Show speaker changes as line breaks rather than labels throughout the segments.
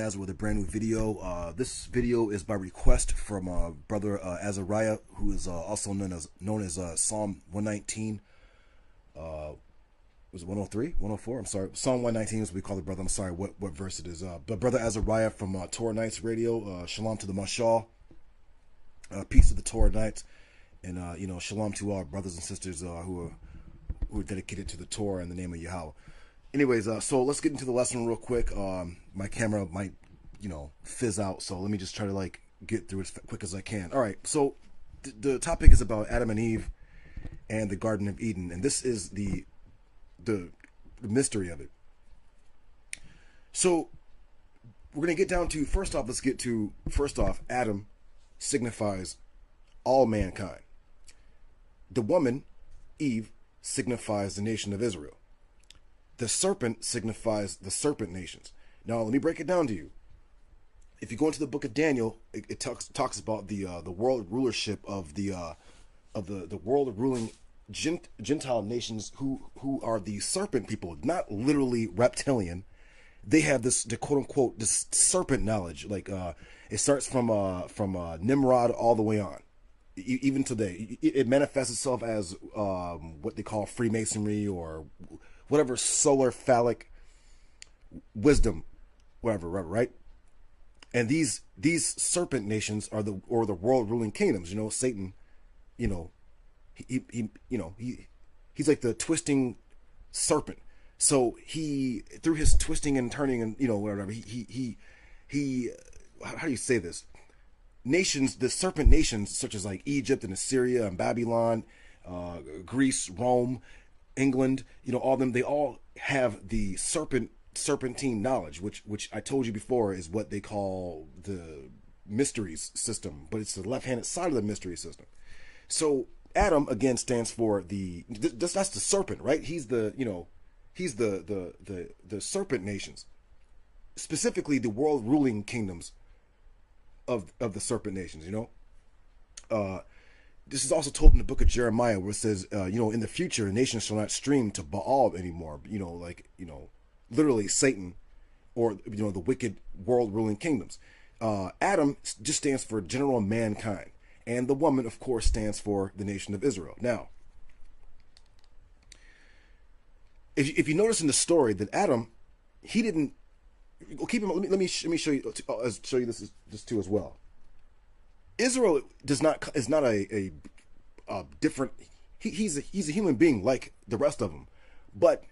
Azra with a brand new video. This video is by request from brother Azariah, who is also known as Psalm 119. Was it 103? 104? I'm sorry. Psalm 119 is what we call the brother. I'm sorry what verse it is. But brother Azariah from Torah Nights Radio. Shalom to the Mashal. Peace to the Torah Nights. And shalom to our brothers and sisters who are dedicated to the Torah in the name of Yahweh. Anyways, so let's get into the lesson real quick. My camera might, fizz out, so let me just try to get through it as quick as I can. All right, so the topic is about Adam and Eve and the Garden of Eden, and this is the mystery of it. So we're gonna get down to first off. Adam signifies all mankind. The woman, Eve, signifies the nation of Israel. The serpent signifies the serpent nations. Now, let me break it down to you. If you go into the book of Daniel, it talks about the world rulership of the world ruling Gentile nations who are the serpent people, not literally reptilian. They have the quote unquote this serpent knowledge. It starts from Nimrod all the way on, even today. It manifests itself as what they call Freemasonry or whatever solar phallic wisdom, whatever, right? And these serpent nations are the world ruling kingdoms. Satan, he's like the twisting serpent. So he, through his twisting and turning and whatever, he how do you say this? Nations, the serpent nations such as like Egypt and Assyria and Babylon, Greece, Rome, England, all of them, they all have the serpentine knowledge, which I told you before is what they call the mysteries system, but it's the left-handed side of the mystery system. So Adam again stands for that's the serpent, right? He's the serpent nations, specifically the world ruling kingdoms of the serpent nations. This is also told in the book of Jeremiah, where it says, in the future, nations shall not stream to Baal anymore. Literally Satan, or the wicked world ruling kingdoms. Adam just stands for general mankind, and the woman, of course, stands for the nation of Israel. Now, if you notice in the story that Adam, he didn't. Well, keep him. Let me show you this too as well. Israel is not a different. He's a human being like the rest of them, but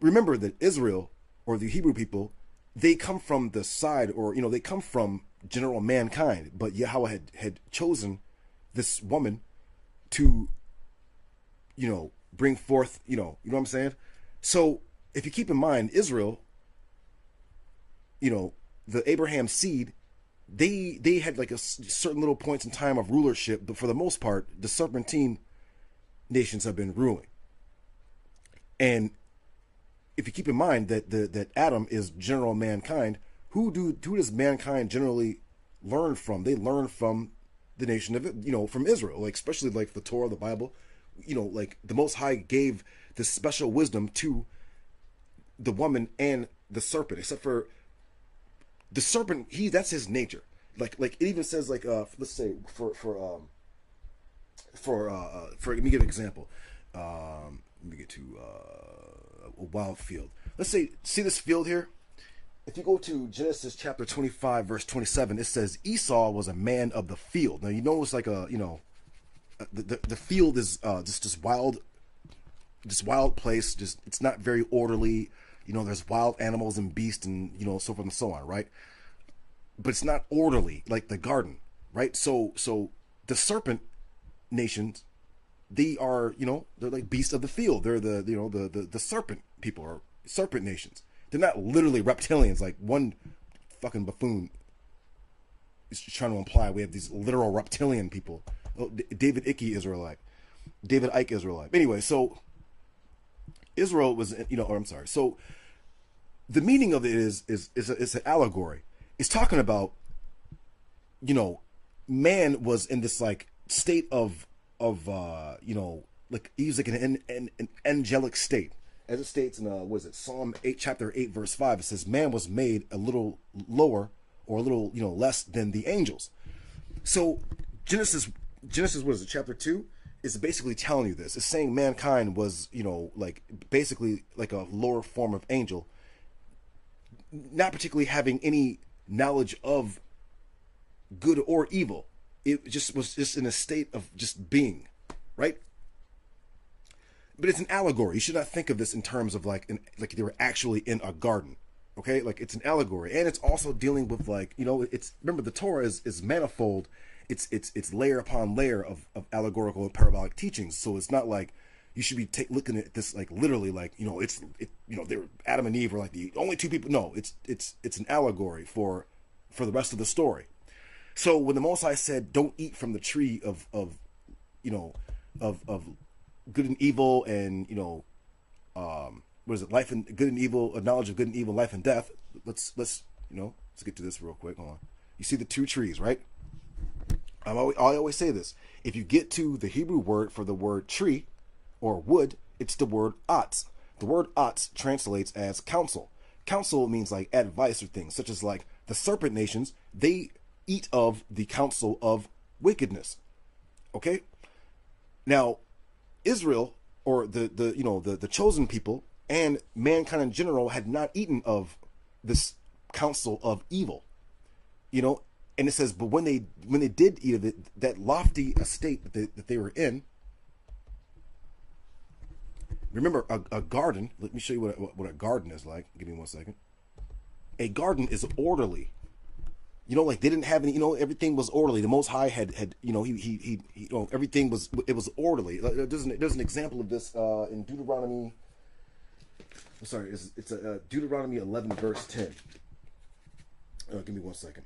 remember that Israel, or the Hebrew people, they come from the side, or they come from general mankind. But Yahweh had chosen this woman to bring forth. You know what I'm saying? So if you keep in mind, Israel, the Abraham seed, they had like a certain little points in time of rulership, but for the most part, the serpentine nations have been ruling. And if you keep in mind that Adam is general mankind, who does mankind generally learn from? They learn from the nation of from Israel, especially the Torah, the Bible. The Most High gave this special wisdom to the woman and the serpent, except for the serpent, that's his nature. Like it even says let's say for let me give an example. Let me get to a wild field. Let's see this field here. If you go to Genesis chapter 25 verse 27, it says Esau was a man of the field. Now it's like the field is just this wild place. Just it's not very orderly. There's wild animals and beasts and so forth and so on, right? But it's not orderly like the garden, right? So the serpent nations, they are, they're like beasts of the field. They're the serpent people, or serpent nations. They're not literally reptilians like one fucking buffoon is trying to imply. We have these literal reptilian people. Oh, David Icke Israelite. Anyway, so Israel was, so the meaning of it is an allegory. It's talking about, man was in this state of he was like an angelic state. as it states in what is it, Psalm 8, chapter 8, verse 5, it says, man was made a little lower or a little, less than the angels. So Genesis, what is it, chapter 2, is basically telling you this. It's saying mankind was, like basically like a lower form of angel, not particularly having any knowledge of good or evil. It just was just in a state of just being, right? But it's an allegory. You should not think of this in terms of like they were actually in a garden. Okay, like it's an allegory, and it's also dealing with like it's, remember, the Torah is manifold. It's layer upon layer of allegorical and parabolic teachings. So it's not like you should be looking at this like literally like they were Adam and Eve were like the only two people. No, it's an allegory for the rest of the story. So when the Most High said, "Don't eat from the tree of good and evil, and what is it, life and good and evil, a knowledge of good and evil, life and death." Let's get to this real quick. Hold on. You see the two trees, right? I always say this. If you get to the Hebrew word for the word tree or wood, it's the word atz. The word atz translates as counsel. Counsel means like advice or things, such as like the serpent nations, they eat of the counsel of wickedness. Okay? Now, Israel, or the chosen people and mankind in general, had not eaten of this counsel of evil. And it says, but when they did eat of it, that lofty estate that they were in. Remember, a garden. Let me show you what a garden is like. Give me 1 second. A garden is orderly. Like they didn't have any. Everything was orderly. The Most High had he everything was orderly. There's an example of this in Deuteronomy. I'm sorry, it's Deuteronomy 11 verse 10. Give me 1 second.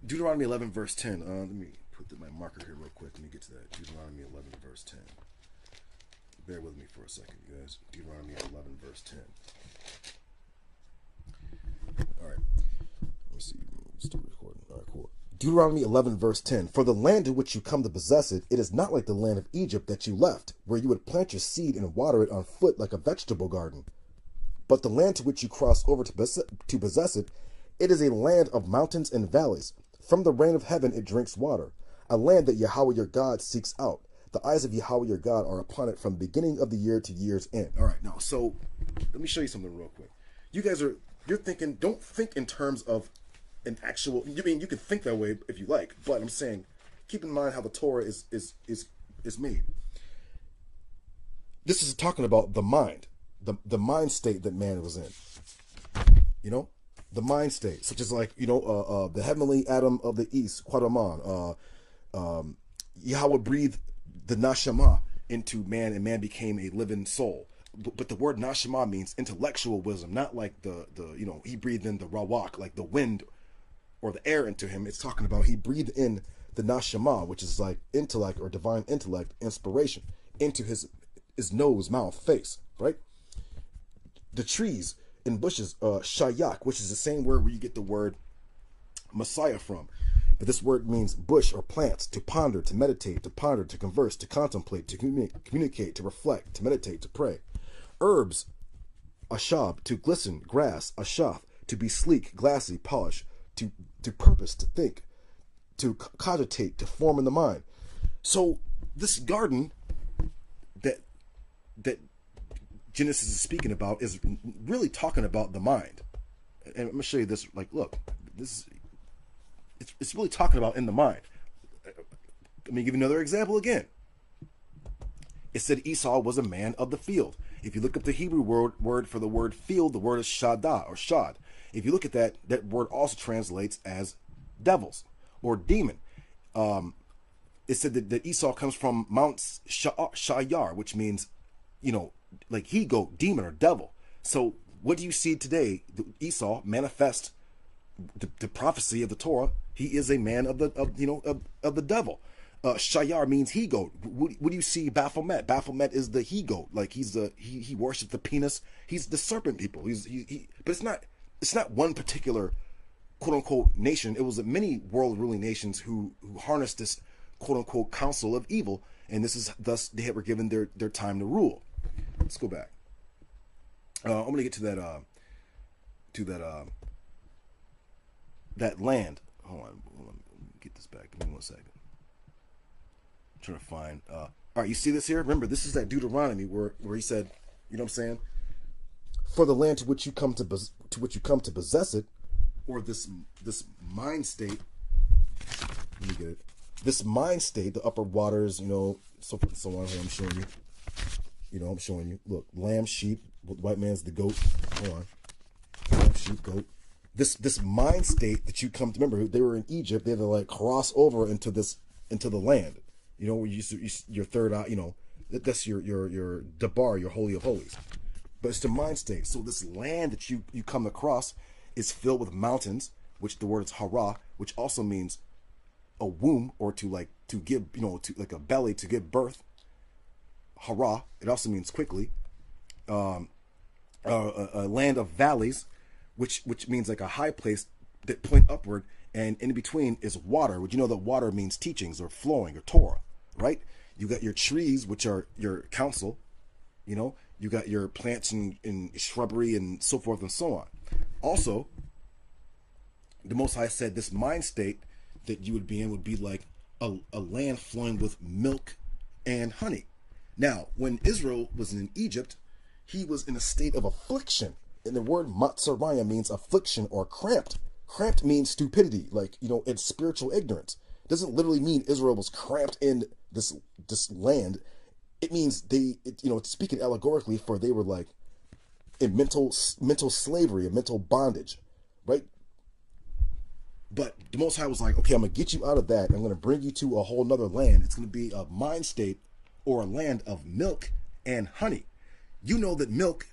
Deuteronomy 11 verse 10. Let me put my marker here real quick. Let me get to that. Deuteronomy 11 verse 10. Bear with me for a second, you guys. Deuteronomy 11 verse 10. All right. Let's see. Start recording. All right, cool. Deuteronomy 11 verse 10. For the land in which you come to possess it, it is not like the land of Egypt that you left, where you would plant your seed and water it on foot like a vegetable garden. But the land to which you cross over to possess it, it is a land of mountains and valleys. From the rain of heaven it drinks water, a land that Yahweh your God seeks out. The eyes of Yahweh your God are upon it from the beginning of the year to year's end. All right, now, so let me show you something real quick. You're thinking, don't think in terms of an actual, you can think that way if you like, but I'm saying, keep in mind how the Torah is made. This is talking about the mind, the mind state that man was in. The mind state, such as like, the heavenly Adam of the east, Quadaman, Yahweh breathed the nashama into man, and man became a living soul. But the word nashama means intellectual wisdom, not like the he breathed in the rawak, like the wind or the air into him. It's talking about he breathed in the nashama, which is like intellect or divine intellect, inspiration, into his nose, mouth, face, right? The trees and bushes, shayak, which is the same word where you get the word Messiah from. But this word means bush or plants, to ponder, to meditate, to ponder, to converse, to contemplate, to communicate, to reflect, to meditate, to pray. Herbs, ashab, to glisten, grass, ashaf, to be sleek, glassy, polish, to purpose, to think, to cogitate, to form in the mind. So this garden that Genesis is speaking about is really talking about the mind. And I'm going to show you this. Like, look, it's really talking about in the mind. Let me give you another example again. It said Esau was a man of the field. If you look up the Hebrew word for the word field, the word is shadah or shad. If you look at that word also translates as devils or demon. It said that Esau comes from Mount Shayar, which means, like he-goat, demon or devil. So what do you see today? Esau manifest the prophecy of the Torah. He is a man of the devil. Shayar means he-goat. What do you see Baphomet? Baphomet is the he-goat. Like he worships the penis. He's the serpent people. But it's not one particular quote unquote nation. It was many world ruling nations who harnessed this quote unquote council of evil, and this is thus they were given their time to rule. Let's go back. I'm gonna get to to that that land. Hold on, get this back. Give me 1 second. I'm trying to find. All right, you see this here? Remember, this is that Deuteronomy where he said, you know what I'm saying? For the land to which you come to possess it, or this mind state. Let me get it. This mind state, the upper waters, so forth and so on. I'm showing you. I'm showing you. Look, lamb, sheep. White man's the goat. Hold on. Lamb, sheep, goat. This mind state that you come to, remember, they were in Egypt. They had to like cross over into the land. Where your third eye. That's your Debar, your holy of holies. But it's the mind state. So this land that you come across is filled with mountains, which the word is hara, which also means a womb, or to give, to like a belly, to give birth. Hara. It also means quickly. A land of valleys, which means like a high place that point upward, and in between is water. Would you know that water means teachings or flowing or Torah, right? You got your trees, which are your counsel. You got your plants and shrubbery and so forth and so on. Also, the Most High said this mind state that you would be in would be like a land flowing with milk and honey. Now, when Israel was in Egypt, he was in a state of affliction. And the word matzaraya means affliction or cramped. Cramped means stupidity, it's spiritual ignorance. It doesn't literally mean Israel was cramped in this land. It means speaking allegorically, for they were like in mental slavery and mental bondage, right? But the Most High was like, okay, I'm going to get you out of that. I'm going to bring you to a whole nother land. It's going to be a mind state or a land of milk and honey. You know that milk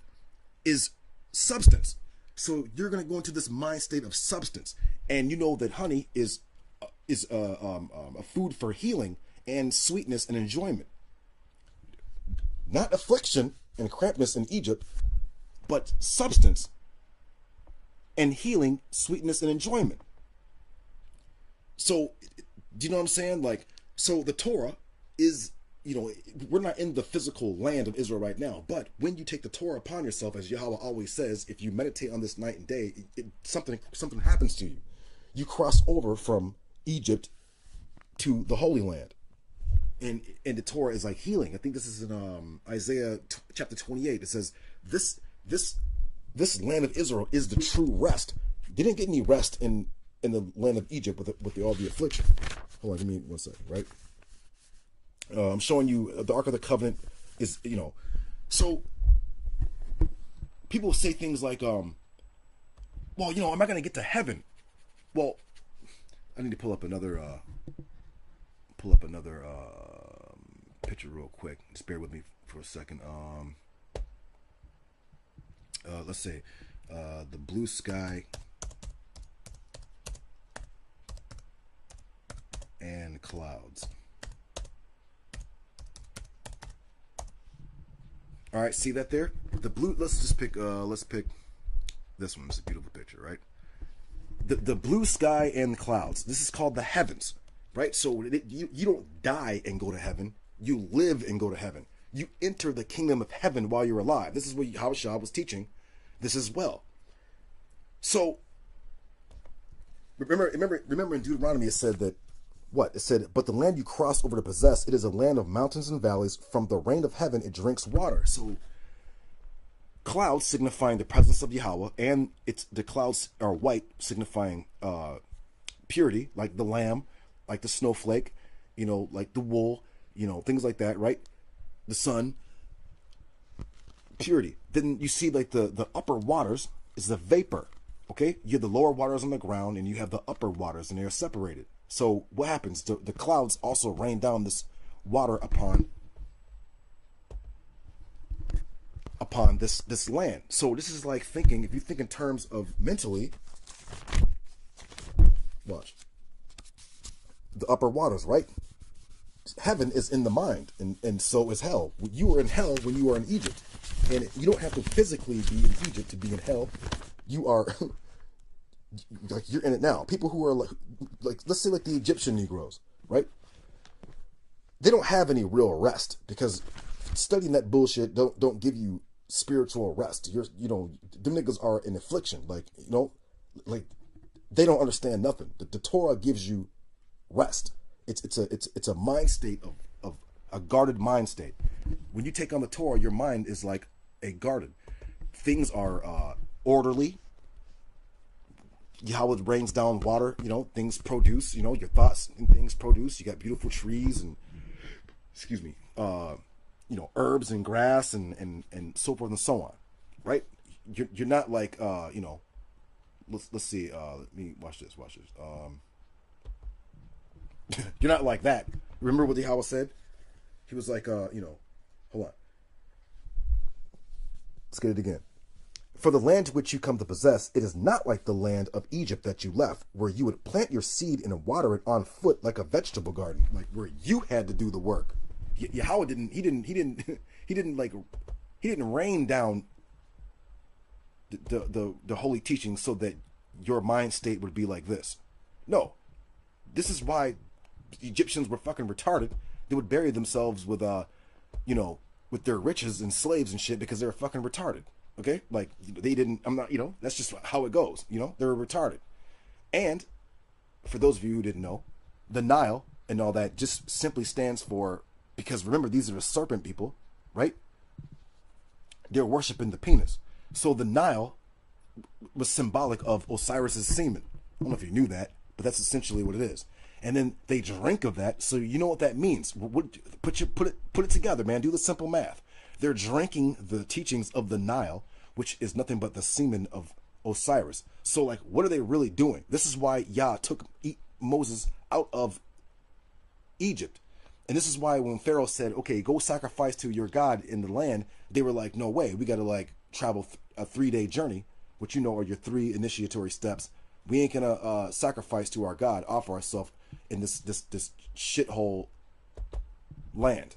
is substance. So you're going to go into this mind state of substance. And you know that honey is a food for healing and sweetness and enjoyment. Not affliction and crampedness in Egypt, but substance and healing, sweetness, and enjoyment. So, do you know what I'm saying? So the Torah is, we're not in the physical land of Israel right now, but when you take the Torah upon yourself, as Yahweh always says, if you meditate on this night and day, something happens to you. You cross over from Egypt to the Holy Land. And the Torah is like healing. I think this is in Isaiah chapter 28. It says, this land of Israel is the true rest. They didn't get any rest in the land of Egypt with all the affliction. Hold on, give me 1 second, right? I'm showing you the Ark of the Covenant is, so people say things like, well, am I going to get to heaven? Well, I need to pull up another picture real quick. Just bear with me for a second. Let's say the blue sky and clouds. All right, see that there? The blue. Let's pick this one. It's a beautiful picture, right? The blue sky and the clouds. This is called the heavens, right? So you don't die and go to heaven. You live and go to heaven. You enter the kingdom of heaven while you're alive. This is what Yahushua was teaching this as well. So remember in Deuteronomy it said that what? It said, but the land you cross over to possess, it is a land of mountains and valleys. From the rain of heaven it drinks water. So clouds signifying the presence of Yahweh, and the clouds are white, signifying purity, like the lamb, like the snowflake, like the wool, things like that, right? The sun, purity. Then you see like the upper waters is the vapor. Okay, you have the lower waters on the ground, and you have the upper waters, and they are separated. So what happens? The clouds also rain down this water upon this land. So this is like thinking, if you think in terms of mentally, watch. The upper waters, right? Heaven is in the mind, and so is hell. You were in hell when you were in Egypt. And you don't have to physically be in Egypt to be in hell. You are like, you're in it now. People who are like let's say like the Egyptian Negroes, right? They don't have any real rest, because studying that bullshit don't give you spiritual rest. Them niggas are in affliction. Like, like they don't understand nothing. The Torah gives you rest. It's a mind state of a guarded mind state. When you take on the Torah, your mind is like a garden. Things are orderly. How it rains down water, things produce, your thoughts and things produce. You got beautiful trees and, excuse me, herbs and grass and so forth and so on, right? You're not like, let's see, let me watch this. You're not like that. Remember what the Yahweh said? He was like, hold on. Let's get it again. For the land which you come to possess, it is not like the land of Egypt that you left, where you would plant your seed and water it on foot like a vegetable garden, like where you had to do the work. Yahweh didn't rain down the holy teachings so that your mind state would be like this. No, this is why Egyptians were fucking retarded. They would bury themselves with with their riches and slaves and shit because they were fucking retarded. Okay, like they didn't. I'm not. That's just how it goes. They're retarded. And for those of you who didn't know, the Nile and all that just simply stands for, because remember, these are the serpent people, right? They're worshiping the penis. So the Nile was symbolic of Osiris's semen. I don't know if you knew that, but that's essentially what it is. And then they drink of that. So you know what that means. Put it together, man. Do the simple math. They're drinking the teachings of the Nile, which is nothing but the semen of Osiris. So, like, what are they really doing? This is why Yah took Moses out of Egypt. And this is why when Pharaoh said, okay, go sacrifice to your God in the land, they were like, no way. We got to, like, travel a 3-day journey, which are your 3 initiatory steps. We ain't going to sacrifice to our God, offer ourselves in this shithole land.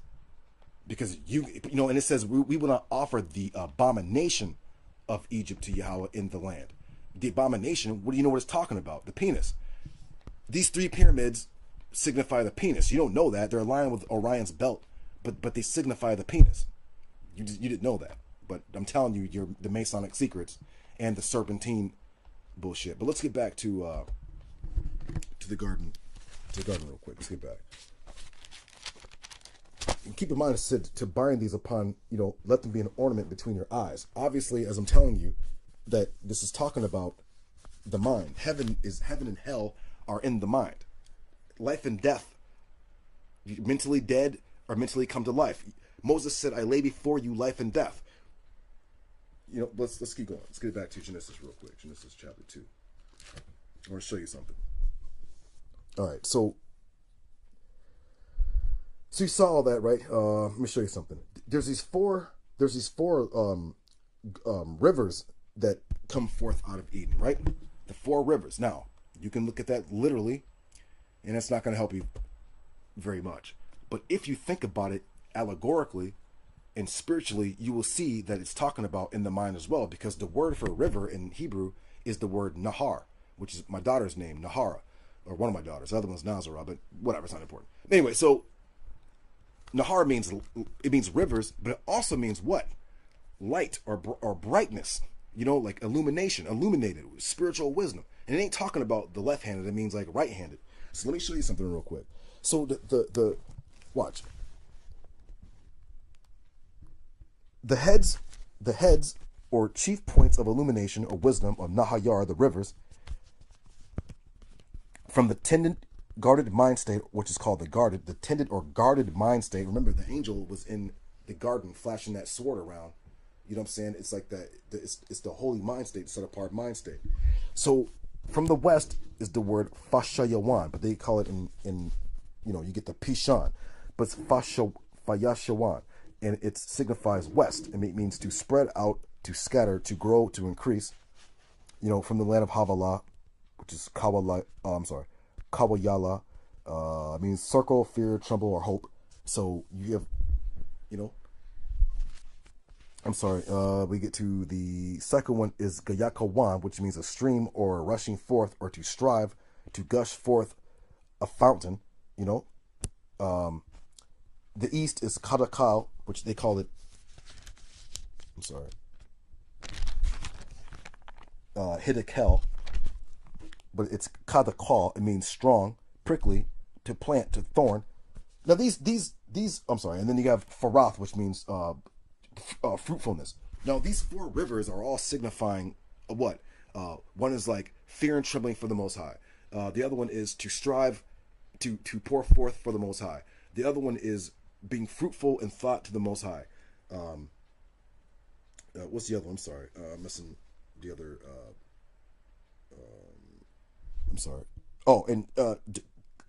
Because and it says we will not offer the abomination of Egypt to Yahweh in the land. The abomination, what do you know what it's talking about? The penis. These 3 pyramids signify the penis. You don't know that. They're aligned with Orion's belt, but they signify the penis. You didn't know that. But I'm telling you, the Masonic secrets and the serpentine bullshit. But let's get back to the garden. To the garden real quick. Let's get back. And keep in mind, it said to bind these upon, let them be an ornament between your eyes. Obviously, as I'm telling you, that this is talking about the mind. Heaven and hell are in the mind. Life and death, mentally dead or mentally come to life. Moses said, I lay before you life and death. Let's keep going. Let's get back to Genesis real quick. Genesis chapter 2. I want to show you something. All right, so you saw all that, right? Let me show you something. There's these four rivers that come forth out of Eden, right? The 4 rivers. Now, you can look at that literally, and it's not going to help you very much. But if you think about it allegorically and spiritually, you will see that it's talking about in the mind as well, because the word for river in Hebrew is the word Nahar, which is my daughter's name, Nahara, or one of my daughters. The other one's Nazarah, but whatever, it's not important. Anyway, so Nahar means rivers, but it also means what? Light or brightness, like illumination, illuminated, spiritual wisdom. And it ain't talking about the left-handed, it means like right-handed. So let me show you something real quick. So the watch. The heads or chief points of illumination or wisdom of Nahayar, the rivers, from the tended guarded mind state, which is called the tended or guarded mind state. Remember, the angel was in the garden flashing that sword around. You know what I'm saying? It's like that. It's the holy mind state, set apart mind state. So from the west is the word Fashayawan, but they call it in you get the Pishan, but it's Fayashawan, and it signifies west, and it means to spread out, to scatter, to grow, to increase. From the land of Havilah, which is Kawayala, means circle, fear, tremble, or hope. So you have, we get to the second one is Gayakawan, which means a stream or a rushing forth, or to strive, to gush forth a fountain, The east is Karakal, which they call it, sorry. Hidekel, but it's kadakal. It means strong, prickly, to plant, to thorn. Now these I'm sorry, and then you have farath, which means fruitfulness. Now these four rivers are all signifying what? One is like fear and trembling for the Most High. The other one is to strive to pour forth for the Most High. The other one is being fruitful in thought to the Most High. What's the other one? I'm sorry, missing the other. I'm sorry. Oh, and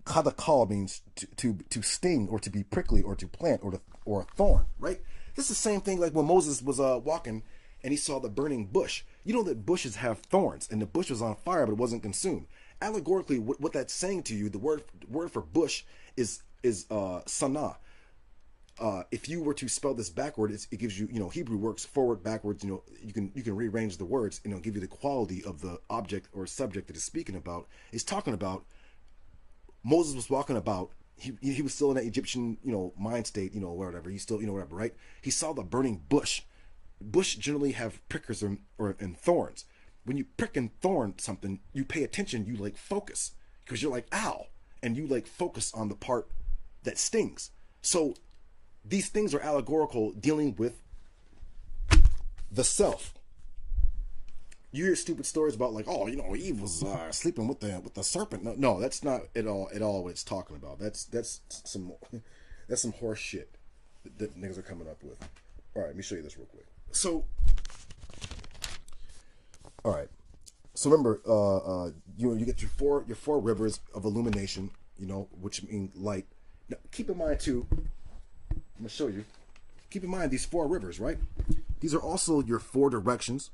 kadakal means to sting or to be prickly or to plant or a thorn, right? This is the same thing like when Moses was walking and he saw the burning bush. You know that bushes have thorns, and the bush was on fire, but it wasn't consumed. Allegorically, what that's saying to you, the word for bush is sanah. If you were to spell this backward, it gives you, Hebrew works forward, backwards. You can rearrange the words, and it'll give you the quality of the object or subject that it's speaking about. It's talking about Moses was walking about. He was still in that Egyptian, mind state, whatever. He's still, whatever, right? He saw the burning bush. Bush generally have prickers and thorns. When you prick and thorn something, you pay attention. You like focus because you're like, ow, and you like focus on the part that stings. So these things are allegorical, dealing with the self. You hear stupid stories about like, oh, Eve was sleeping with the serpent. No, that's not at all what it's talking about. That's some horse shit that niggas are coming up with. All right, let me show you this real quick. So, all right. So remember, you get your four rivers of illumination, which mean light. Now, keep in mind too. I'm gonna show you. Keep in mind these four rivers, right? These are also your four directions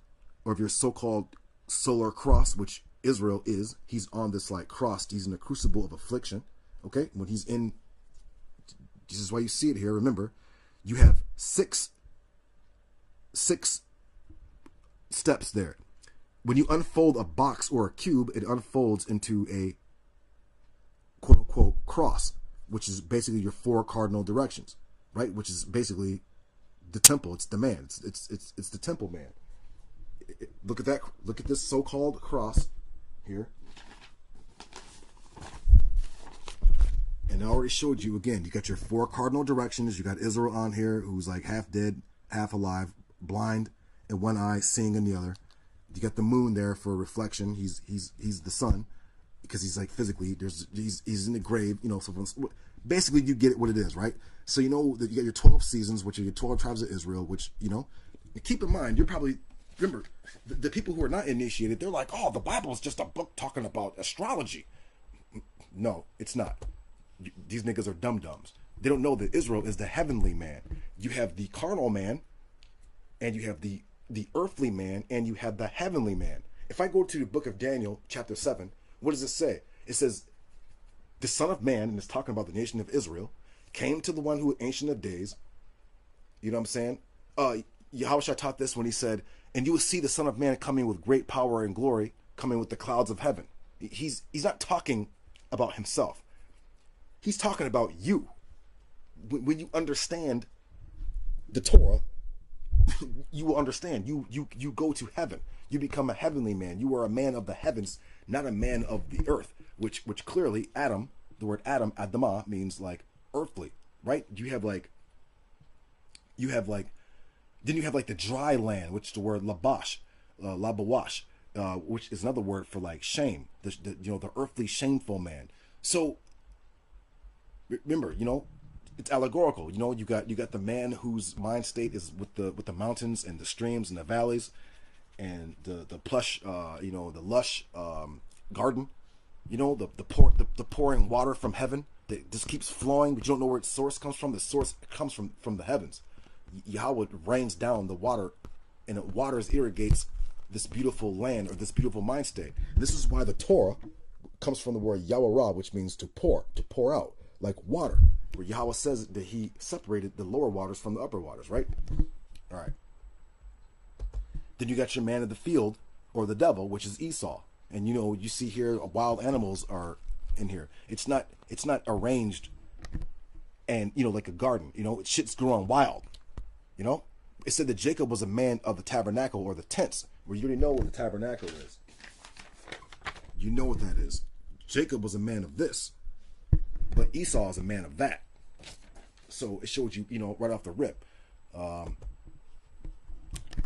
of your so-called solar cross, which Israel is. He's on this like cross. He's in a crucible of affliction. Okay, when he's in, this is why you see it here. Remember, you have six steps there. When you unfold a box or a cube, it unfolds into a quote-unquote cross, which is basically your four cardinal directions, right? Which is basically the temple. It's the man. It's the temple man. Look at that. Look at this so-called cross here. And I already showed you again. You got your four cardinal directions. You got Israel on here, who's like half dead, half alive, blind in one eye, seeing in the other. You got the moon there for reflection. He's the sun because he's like physically he's in the grave. So basically you get it what it is, right? So that you got your 12 seasons, which are your 12 tribes of Israel. Which keep in mind, you're probably remember the people who are not initiated. They're like, oh, the Bible is just a book talking about astrology. No, it's not. These niggas are dum-dums. They don't know that Israel is the heavenly man. You have the carnal man, and you have the earthly man, and you have the heavenly man. If I go to the book of Daniel, chapter 7, what does it say? It says, the Son of Man, and it's talking about the nation of Israel, came to the one who Ancient of Days. You know what I'm saying? Yahushua taught this when he said, and you will see the Son of Man coming with great power and glory, coming with the clouds of heaven. He's not talking about himself. He's talking about you. When you understand the Torah, you will understand. You go to heaven. You become a heavenly man. You are a man of the heavens, not a man of the earth. Which clearly Adam, the word Adam, Adamah, means like earthly, right? Then you have like the dry land, which is the word labash, labawash, which is another word for like shame. The earthly shameful man. So remember, it's allegorical. You got the man whose mind state is with the mountains and the streams and the valleys, and the plush, the lush garden. The pouring water from heaven that just keeps flowing, but you don't know where its source comes from. The source comes from the heavens. Yahweh rains down the water, and it waters, irrigates this beautiful land or this beautiful mind state. This is why the Torah comes from the word Yahweh, which means to pour out, like water. Where Yahweh says that he separated the lower waters from the upper waters, right? All right. Then you got your man of the field, or the devil, which is Esau. And you see here wild animals are in here. It's not arranged and like a garden. Shit's growing wild. It said that Jacob was a man of the tabernacle, or the tents, where you already know what the tabernacle is. You know what that is. Jacob was a man of this, but Esau is a man of that. So it showed you, right off the rip. The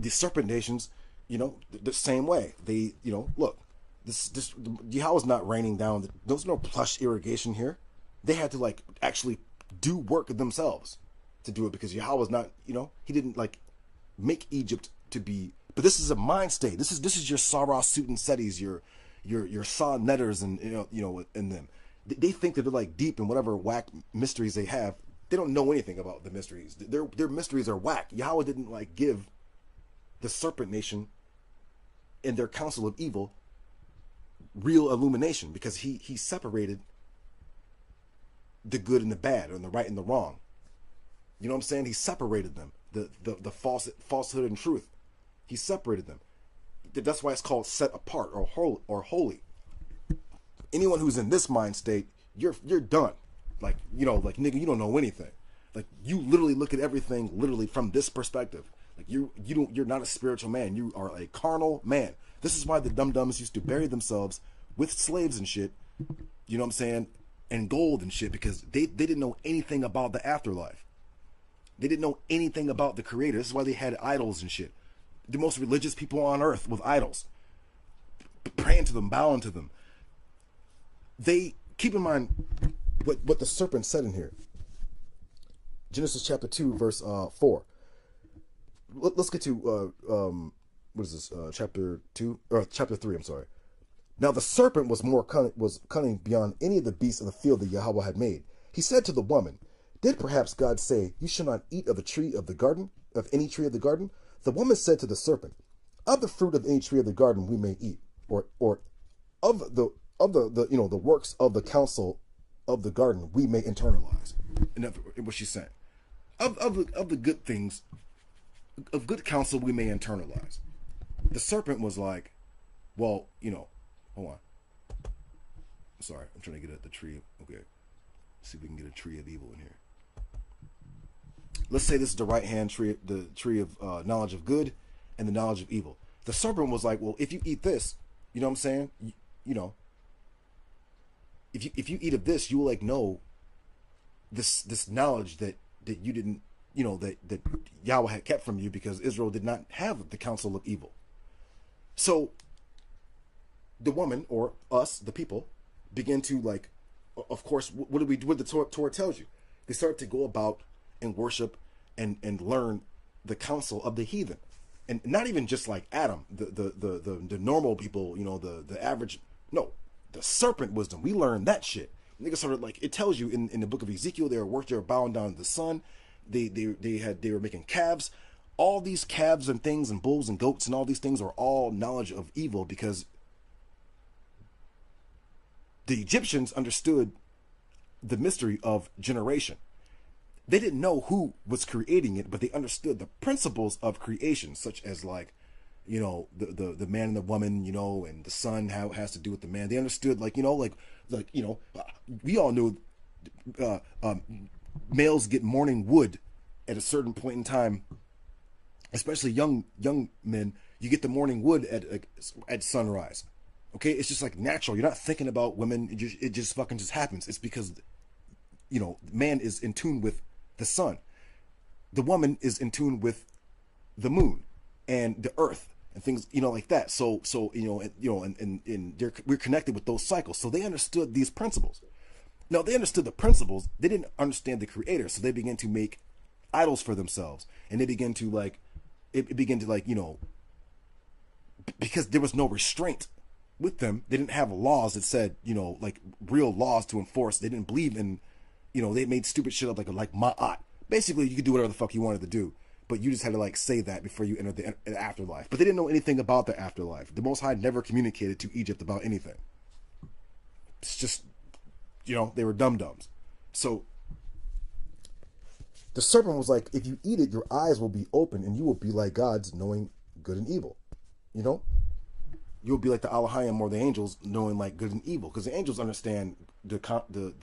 serpent nations, the same way. They, look, this Yahweh's not raining down. There's no plush irrigation here. They had to actually do work themselves to do it, because Yahweh's not, he didn't make Egypt to be. But this is a mind state. This is your Sarah Suit and Setis, your Saw Netters, and in them. They think that they're deep in whatever whack mysteries they have. They don't know anything about the mysteries. Their mysteries are whack. Yahweh didn't give the serpent nation and their council of evil real illumination, because he separated the good and the bad, or the right and the wrong. You know what I'm saying? He separated them. The falsehood and truth. He separated them. That's why it's called set apart, or holy. Anyone who's in this mind state, you're done. Nigga, you don't know anything. You literally look at everything literally from this perspective. You're not a spiritual man. You are a carnal man. This is why the dum-dums used to bury themselves with slaves and shit. You know what I'm saying? And gold and shit, because they didn't know anything about the afterlife. They didn't know anything about the Creator. This is why they had idols and shit. The most religious people on earth with idols, praying to them, bowing to them. They keep in mind what the serpent said in here. Genesis chapter 2, verse 4. Let's get to what is this? Chapter 2 or chapter 3? I'm sorry. Now the serpent was cunning beyond any of the beasts of the field that Yahweh had made. He said to the woman, "Did perhaps God say, you shall not eat of the tree of the garden, of any tree of the garden?" The woman said to the serpent, "Of the fruit of any tree of the garden we may eat, or of the works of the counsel of the garden we may internalize." And what she's saying, of the good things, of good counsel we may internalize. The serpent was like, well, hold on. Sorry, I'm trying to get at the tree. Okay, let's see if we can get a tree of evil in here. Let's say this is the right hand tree, the tree of knowledge of good and the knowledge of evil. The serpent was like, well, if you eat this, you know what I'm saying? If you eat of this, you will know this knowledge that you didn't, that Yahweh had kept from you, because Israel did not have the counsel of evil. So the woman, or us, the people, begin to of course, what do we do? What the Torah tells you? They start to go about and worship and learn the counsel of the heathen, and not even just like Adam, the normal people, the average. No, the serpent wisdom. We learned that shit. Niggas started it tells you in the book of Ezekiel, they were bowing down to the sun. They were making calves. All these calves and things and bulls and goats and all these things are all knowledge of evil, because the Egyptians understood the mystery of generation. They didn't know who was creating it, but they understood the principles of creation, such as the man and the woman, and the sun, how it has to do with the man. They understood we all knew males get morning wood at a certain point in time, especially young men. You get the morning wood at sunrise. Okay, it's just natural. You're not thinking about women. It just fucking just happens. It's because man is in tune with the sun. The woman is in tune with the moon and the earth and things, like that. So we're connected with those cycles. So they understood these principles. Now they understood the principles. They didn't understand the Creator. So they began to make idols for themselves, and they began to because there was no restraint with them. They didn't have laws that said, real laws to enforce. They didn't believe in, they made stupid shit up like ma'at. Basically, you could do whatever the fuck you wanted to do, but you just had to say that before you entered the afterlife. But they didn't know anything about the afterlife. The Most High never communicated to Egypt about anything. It's just, they were dum-dums. So the serpent was like, if you eat it, your eyes will be open and you will be like gods, knowing good and evil. You'll be like the Elohim, or the angels, knowing good and evil, because the angels understand the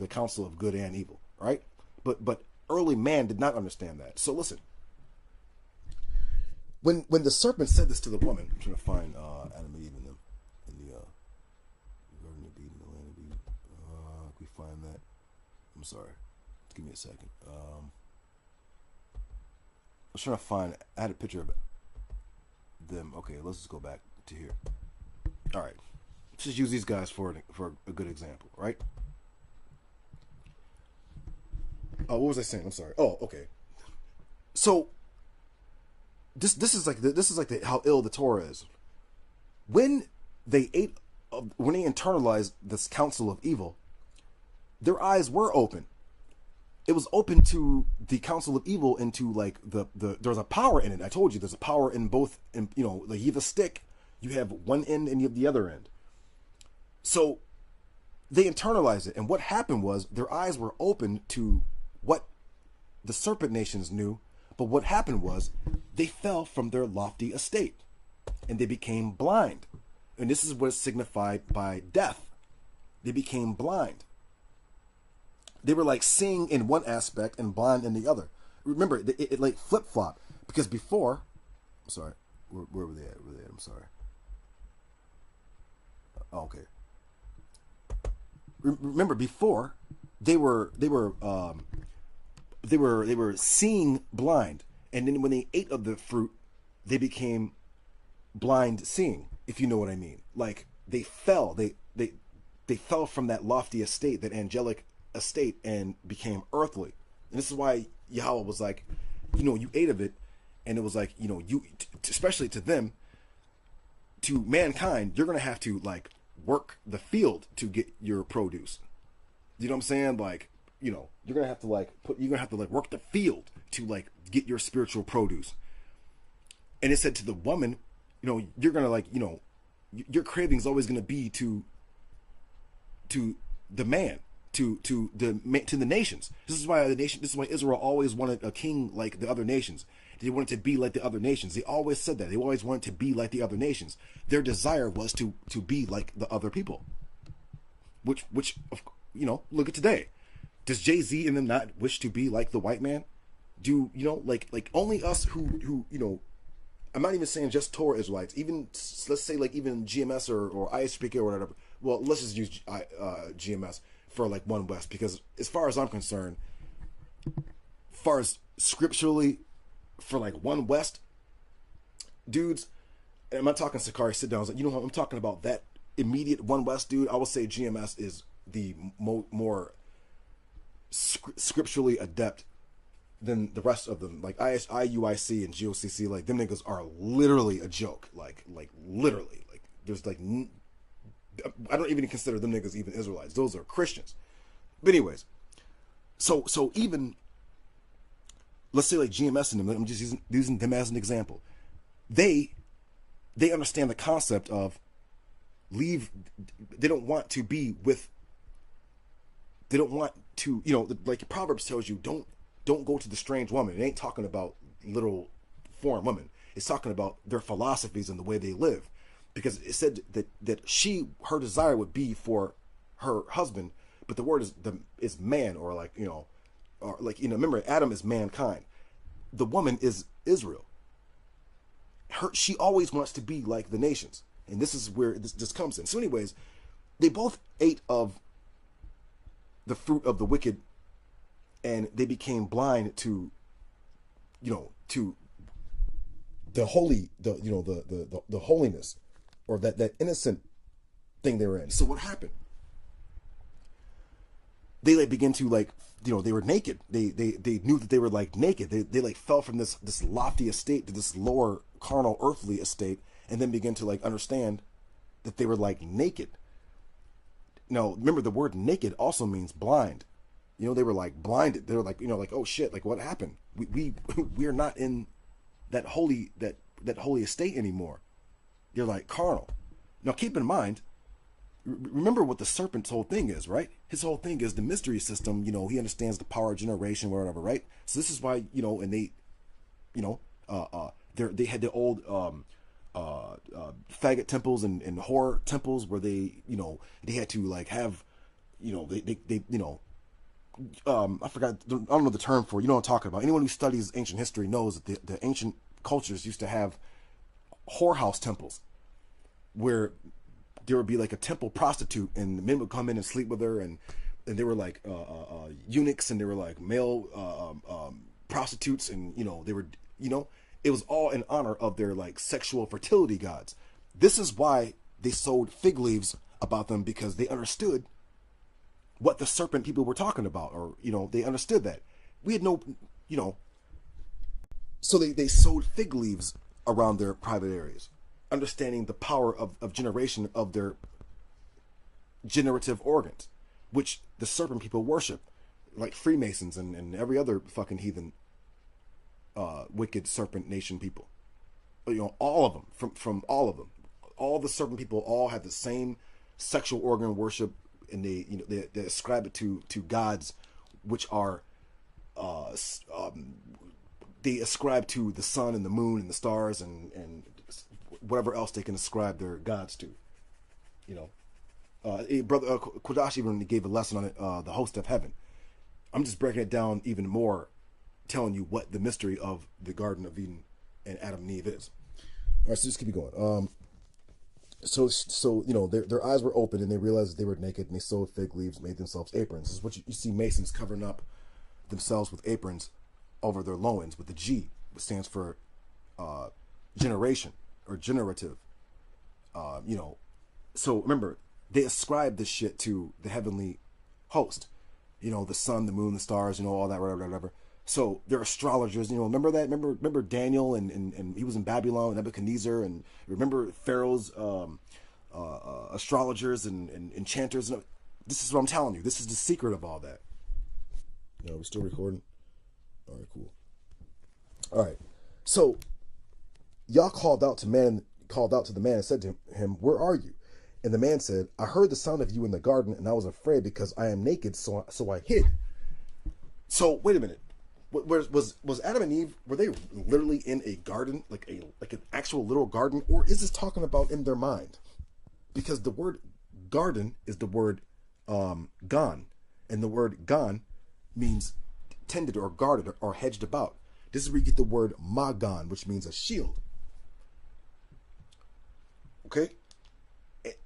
counsel of good and evil, right? But early man did not understand that. So listen, when the serpent said this to the woman, I'm trying to find Adam and Eve in the Garden of Eden, the land of Eden. Can we find that? I'm sorry. Give me a second. I was trying to find. I had a picture of them. Okay, let's just go back to here. All right, let's just use these guys for a good example, right? What was I saying? I'm sorry. Oh, okay. So this is like how ill the Torah is. When they internalized this counsel of evil, their eyes were open. It was open to the counsel of evil, into like there's a power in it. I told you there's a power in both. Like you have a stick, you have one end and you have the other end. So they internalized it, and what happened was their eyes were open to what the serpent nations knew. But what happened was they fell from their lofty estate, and they became blind. And this is what is signified by death. They became blind. They were like seeing in one aspect and blind in the other. Remember, it like flip-flop. Because before, I'm sorry, where were they at? I'm sorry. Okay. Remember, before they were seeing blind, and then when they ate of the fruit, they became blind seeing. If you know what I mean, like they fell. They fell from that lofty estate, that angelic estate, and became earthly. And this is why Yahweh was like, you ate of it, and it was like, you, especially to them, to mankind, you're gonna have to like work the field to get your produce. You know what I'm saying? Like, you're gonna have to work the field to like get your spiritual produce. And it said to the woman, you're gonna like, your craving is always gonna be to the man, to the nations. This is why Israel always wanted a king like the other nations. They wanted to be like the other nations. They always said that. They always wanted to be like the other nations. Their desire was to be like the other people. Which look at today. Does Jay-Z and them not wish to be like the white man? Do like only us who I'm not even saying just Torah Israelites. Even let's say like even GMS or ISPK or whatever. Well, let's just use GMS for like One West, because as far as I'm concerned, far as scripturally, for like One West dudes, and I'm not talking Sakari sit downs. Like, I'm talking about that immediate One West dude. I would say GMS is the more scripturally adept than the rest of them. Like IUIC and GOCC, like them niggas are literally a joke. Like literally, like there's like I don't even consider them niggas even Israelites. Those are Christians. But anyways, so even let's say like GMS and them, I'm just using them as an example. They understand the concept of leave. They don't want to be with. They don't want to, like Proverbs tells you, don't go to the strange woman. It ain't talking about little foreign women. It's talking about their philosophies and the way they live. Because it said that her desire would be for her husband, but the word is man, or like, remember Adam is mankind. The woman is Israel. She always wants to be like the nations. And this is where this comes in. So anyways, they both ate of the fruit of the wicked, and they became blind to the holy, the holiness, or that innocent thing they were in. So what happened? They like begin to like, they were naked. They knew that they were like naked. They like fell from this lofty estate to this lower carnal earthly estate, and then began to like understand that they were like naked. Now remember, the word naked also means blind. They were like blinded. They were like, like, oh shit, like what happened? We're not in that holy estate anymore. They're like carnal. Now keep in mind, remember what the serpent's whole thing is, right? His whole thing is the mystery system. He understands the power of generation, whatever, right? So this is why, and they, they had the old faggot temples and whore temples where they, they had to like have, I forgot, I don't know the term for it. You know what I'm talking about. Anyone who studies ancient history knows that the ancient cultures used to have whorehouse temples where there would be like a temple prostitute, and the men would come in and sleep with her, and they were like eunuchs, and they were like male prostitutes, and they were it was all in honor of their like sexual fertility gods. This is why they sewed fig leaves about them, because they understood what the serpent people were talking about, or they understood that we had no so they sewed fig leaves around their private areas, understanding the power of generation of their generative organs, which the serpent people worship, like Freemasons and every other fucking heathen wicked serpent nation people. All of them, from all of them, all the serpent people all have the same sexual organ worship, and they ascribe it to gods, which are they ascribe to the sun and the moon and the stars and whatever else they can ascribe their gods to. Brother Kodash even gave a lesson on it, the host of heaven. I'm just breaking it down even more, telling you what the mystery of the Garden of Eden and Adam and Eve is. All right, so just keep it going. So their eyes were open, and they realized that they were naked, and they sewed fig leaves, made themselves aprons. This is what you see Masons covering up themselves with aprons over their loins with the G, which stands for generation or generative. So remember, they ascribe this shit to the heavenly host, the sun, the moon, the stars, all that, whatever. So they're astrologers, remember that? Remember Daniel and he was in Babylon, Nebuchadnezzar, and remember Pharaoh's astrologers and enchanters. This is what I'm telling you. This is the secret of all that. We're still recording? All right, cool. All right. So Yah called out to the man and said to him, "Where are you?" And the man said, "I heard the sound of you in the garden, and I was afraid because I am naked, so I hid." So wait a minute. Was Adam and Eve, were they literally in a garden, like an actual little garden, or is this talking about in their mind? Because the word garden is the word gan, and the word gan means tended or guarded or hedged about. This is where you get the word magan, which means a shield. Okay?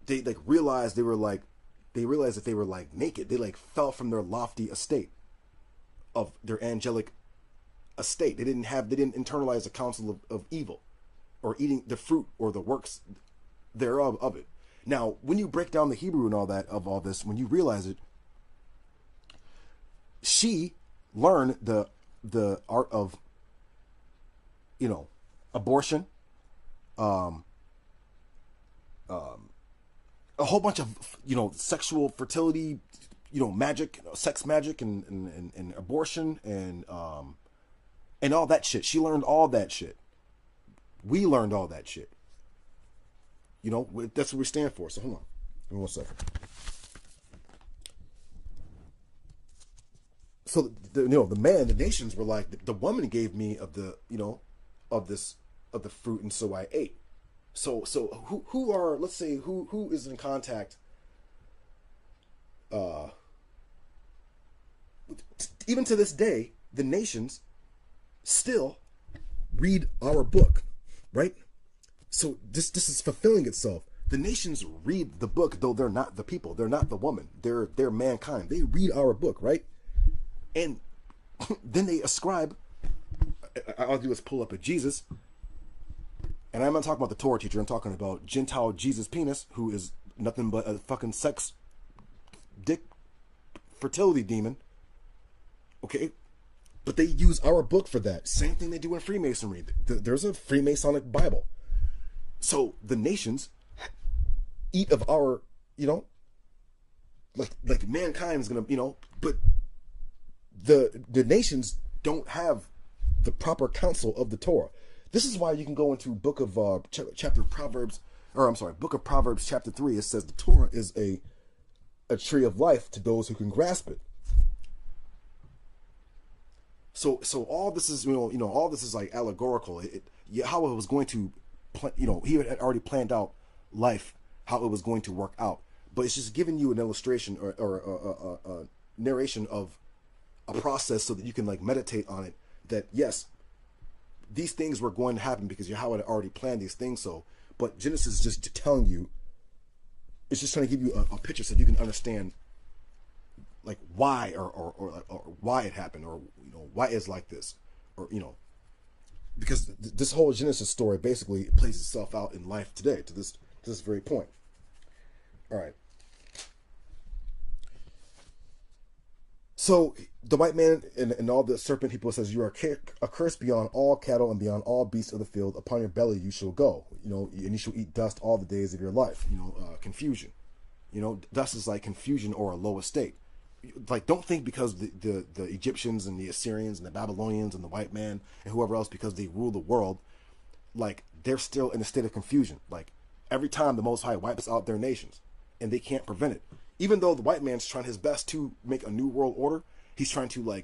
They realized that they were like naked. They like fell from their lofty estate of their angelic estate. They didn't internalize the counsel of evil, or eating the fruit or the works thereof of it. Now, when you break down the Hebrew and all that of all this, when you realize it, she learned the art of abortion, a whole bunch of sexual fertility, magic, sex magic, and abortion, and all that shit. She learned all that shit. We learned all that shit. That's what we stand for. So hold on, give me 1 second. So the nations were like, the woman gave me of the of the fruit, and so I ate. So who are, let's say, who is in contact even to this day, the nations still read our book, right? So this is fulfilling itself. The nations read the book, though they're not the people, they're not the woman, they're mankind. They read our book, right? And then they ascribe. All I do is pull up a Jesus, and I'm not talking about the Torah teacher. I'm talking about Gentile Jesus penis, who is nothing but a fucking sex dick fertility demon. Okay, but they use our book for that. Same thing they do in Freemasonry. There's a Freemasonic Bible. So the nations eat of our, like mankind is gonna, but the nations don't have the proper counsel of the Torah. This is why you can go into book of chapter Proverbs, or I'm sorry, book of Proverbs chapter 3. It says the Torah is a tree of life to those who can grasp it. So all this is, all this is like allegorical. How it was going to, he had already planned out life, how it was going to work out. But it's just giving you an illustration or a narration of a process so that you can like meditate on it. That yes, these things were going to happen because Yahweh had already planned these things. So, but Genesis is just telling you, it's just trying to give you a picture so you can understand like why or why it happened, or why it's like this, or because this whole Genesis story basically plays itself out in life today to this very point. All right. So the white man and all the serpent people says, you are accursed beyond all cattle and beyond all beasts of the field. Upon your belly you shall go, and you shall eat dust all the days of your life. Confusion. Dust is like confusion or a low estate. Like, don't think because the Egyptians and the Assyrians and the Babylonians and the white man and whoever else, because they rule the world, like they're still in a state of confusion. Like every time the Most High wipes out their nations, and they can't prevent it. Even though the white man's trying his best to make a new world order, he's trying to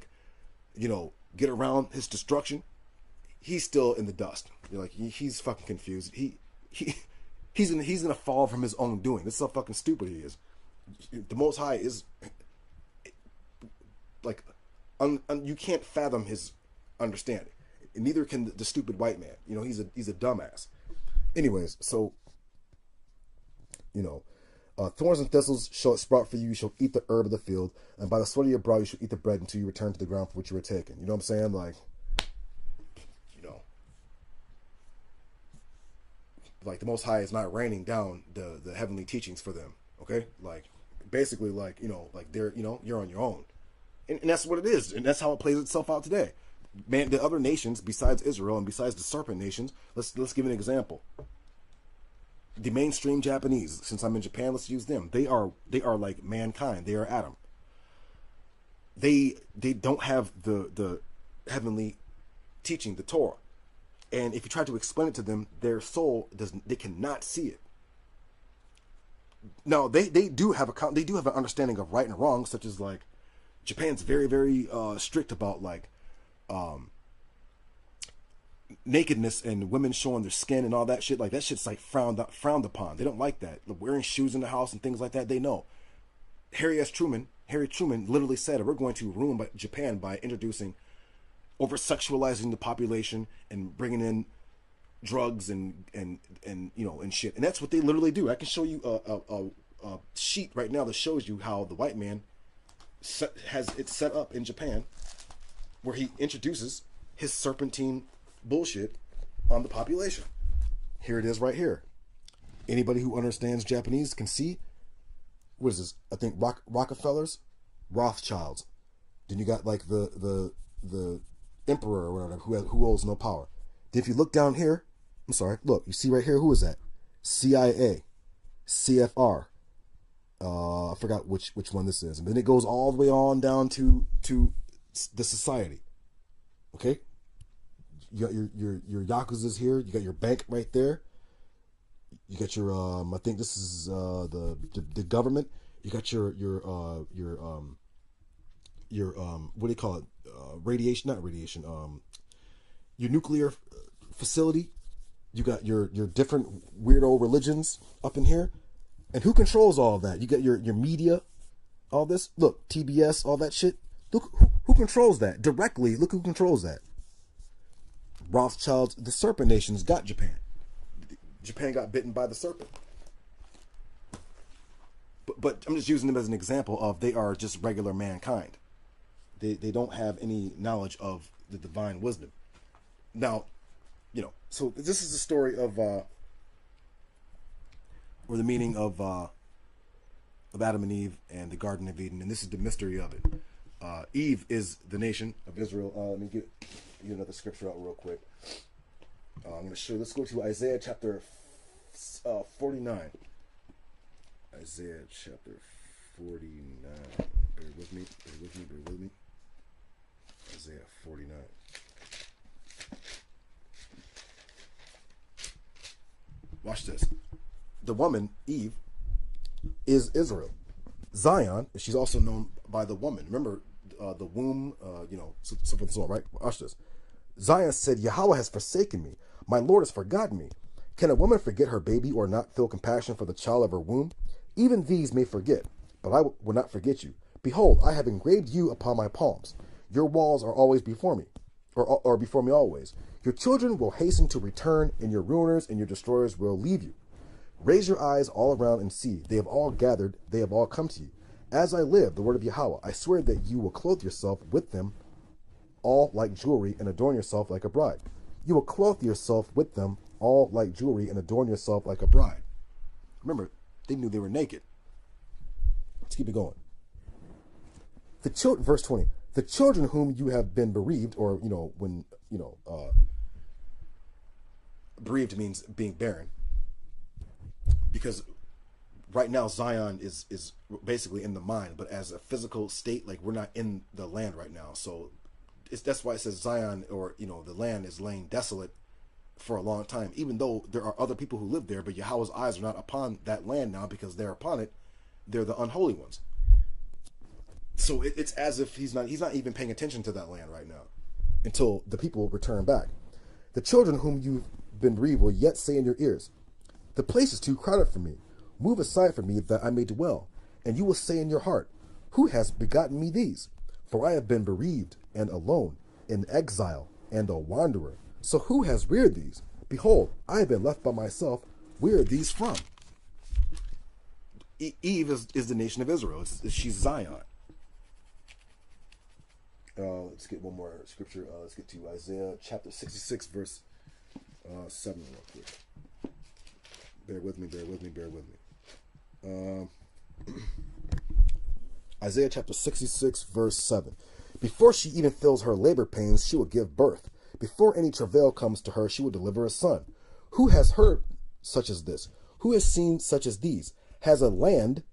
get around his destruction. He's still in the dust. He's fucking confused. He's in a fall from his own doing. This is how fucking stupid he is. The Most High is like, you can't fathom his understanding. And neither can the stupid white man. He's a dumbass. Anyways, so thorns and thistles shall sprout for you. You shall eat the herb of the field, and by the sweat of your brow you shall eat the bread until you return to the ground for which you were taken. You know what I'm saying? Like the Most High is not raining down the heavenly teachings for them. Okay, basically, they're you're on your own, and that's what it is, and that's how it plays itself out today. Man, the other nations besides Israel and besides the serpent nations, let's give an example. The mainstream Japanese, since I'm in Japan, let's use them. They are like mankind. They are Adam. They don't have the heavenly teaching, the Torah. And if you try to explain it to them, their soul they cannot see it. Now they do have an understanding of right and wrong, such as like Japan's very, very strict about nakedness and women showing their skin and all that shit. Like that shit's like frowned upon. They don't like that. Wearing shoes in the house and things like that, they know. Harry Truman literally said, we're going to ruin Japan by introducing over sexualizing the population and bringing in drugs and shit. And that's what they literally do. I can show you a sheet right now that shows you how the white man has it set up in Japan, where he introduces his serpentine bullshit on the population. Here it is right here. Anybody who understands Japanese can see, what is this? I think Rockefellers, Rothschilds. Then you got like the emperor or whatever who holds no power. Then if you look down here, I'm sorry, look, you see right here, who is that? CIA, CFR. I forgot which one this is. And then it goes all the way on down to the society. Okay? You got your Yakuza's here. You got your bank right there. You got your I think this is the government. You got your what do you call it? Radiation, not radiation. Your nuclear facility. You got your different weirdo religions up in here. And who controls all of that? You got your media, all this. Look, TBS, all that shit. Look who controls that directly. Look who controls that. Rothschilds, the serpent nations got Japan. Japan got bitten by the serpent. But I'm just using them as an example of they are just regular mankind. They don't have any knowledge of the divine wisdom. Now, so this is the story of or the meaning of Adam and Eve and the Garden of Eden, and this is the mystery of it. Eve is the nation of Israel. Let me get another scripture out real quick. I'm going to show you. Let's go to Isaiah chapter 49. Isaiah chapter 49. Bear with me. Isaiah 49. Watch this. The woman, Eve, is Israel. Zion, she's also known by the woman. Remember, the womb, so forth and so on, right? Watch this. Zion said, Yahweh has forsaken me. My Lord has forgotten me. Can a woman forget her baby or not feel compassion for the child of her womb? Even these may forget, but I will not forget you. Behold, I have engraved you upon my palms. Your walls are always before me, or before me always. Your children will hasten to return, and your ruiners and your destroyers will leave you. Raise your eyes all around and see. They have all gathered. They have all come to you. As I live, the word of Yahweh, I swear that you will clothe yourself with them all like jewelry and adorn yourself like a bride. You will clothe yourself with them all like jewelry and adorn yourself like a bride. Remember, they knew they were naked. Let's keep it going. Verse 20. The children whom you have been bereaved, or, bereaved means being barren. Because right now Zion is basically in the mind, but as a physical state, like we're not in the land right now. So that's why it says Zion, or, the land is laying desolate for a long time, even though there are other people who live there, but Yahweh's eyes are not upon that land now because they're upon it. They're the unholy ones. So it's as if he's not even paying attention to that land right now until the people return back. The children whom you've been bereaved will yet say in your ears, the place is too crowded for me. Move aside from me that I may dwell. And you will say in your heart, who has begotten me these? For I have been bereaved and alone, in exile and a wanderer. So who has reared these? Behold, I have been left by myself. Where are these from? Eve is the nation of Israel. She's Zion. Let's get one more scripture. Let's get to Isaiah chapter 66, verse 7 real quick. Bear with me. Isaiah chapter 66, verse 7. Before she even feels her labor pains, she will give birth. Before any travail comes to her, she will deliver a son. Who has heard such as this? Who has seen such as these? Has a land...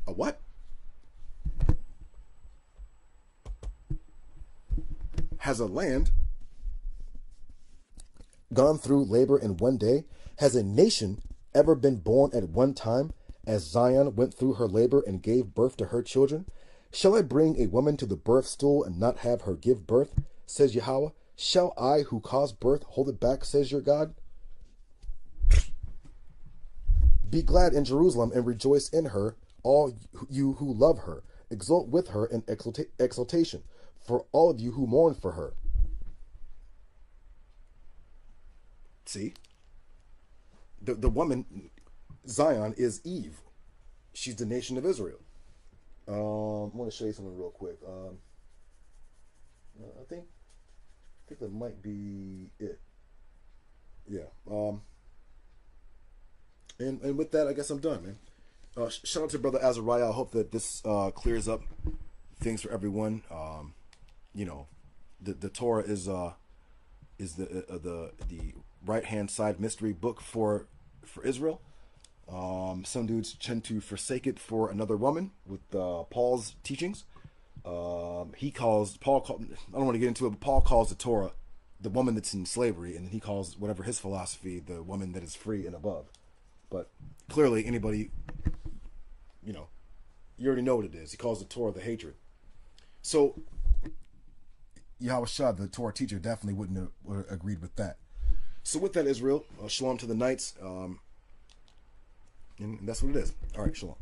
A what? Has a land gone through labor in one day? Has a nation ever been born at one time, as Zion went through her labor and gave birth to her children? Shall I bring a woman to the birth stool and not have her give birth, says Yahweh? Shall I, who caused birth, hold it back, says your God? Be glad in Jerusalem and rejoice in her, all you who love her. Exult with her in exultation, for all of you who mourn for her. See? The woman, Zion, is Eve. She's the nation of Israel. I want to show you something real quick. I think that might be it. Yeah. And with that, I guess I'm done, man. Shout out to Brother Azariah. I hope that this clears up things for everyone. The Torah is the right hand side mystery book for Israel. Some dudes tend to forsake it for another woman with Paul's teachings. I don't want to get into it, but Paul calls the Torah the woman that's in slavery, and he calls whatever his philosophy the woman that is free and above. But clearly, anybody, you already know what it is. He calls the Torah the hatred. So Yahweh Shah, the Torah teacher, definitely wouldn't have agreed with that. So with that, Israel, shalom to the knights. And that's what it is. All right, shalom.